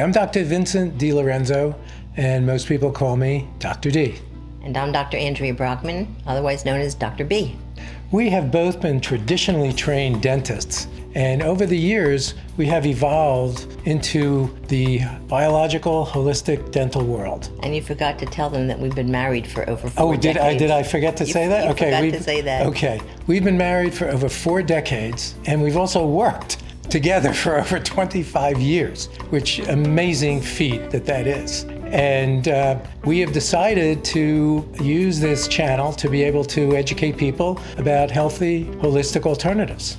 I'm Dr. Vincent DiLorenzo, and most people call me Dr. D. And I'm Dr. Andrea Brockman, otherwise known as Dr. B. We have both been traditionally trained dentists, and over the years, we have evolved into the biological, holistic dental world. And you forgot to tell them that we've been married for over 4 decades. Did I forget to say that? You forgot to say that. Okay. We've been married for over 4 decades, and we've also worked together for over 25 years, which amazing feat that is. And we have decided to use this channel to be able to educate people about healthy, holistic alternatives.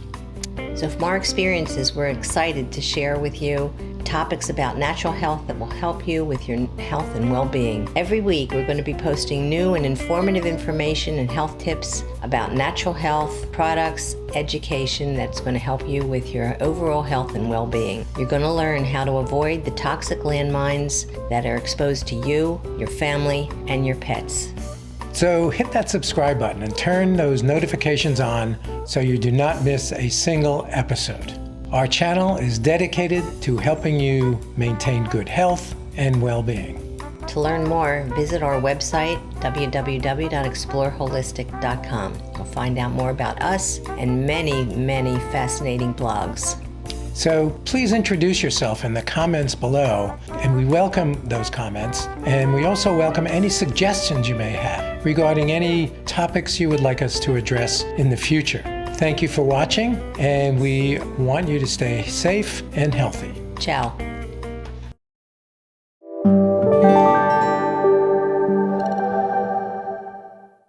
So from our experiences, we're excited to share with you topics about natural health that will help you with your health and well-being. Every week, we're going to be posting new and informative information and health tips about natural health, products, education that's going to help you with your overall health and well-being. You're going to learn how to avoid the toxic landmines that are exposed to you, your family, and your pets. So hit that subscribe button and turn those notifications on so you do not miss a single episode. Our channel is dedicated to helping you maintain good health and well-being. To learn more, visit our website, www.exploreholistic.com. You'll find out more about us and many, many fascinating blogs. So please introduce yourself in the comments below, and we welcome those comments. And we also welcome any suggestions you may have regarding any topics you would like us to address in the future. Thank you for watching, and we want you to stay safe and healthy. Ciao.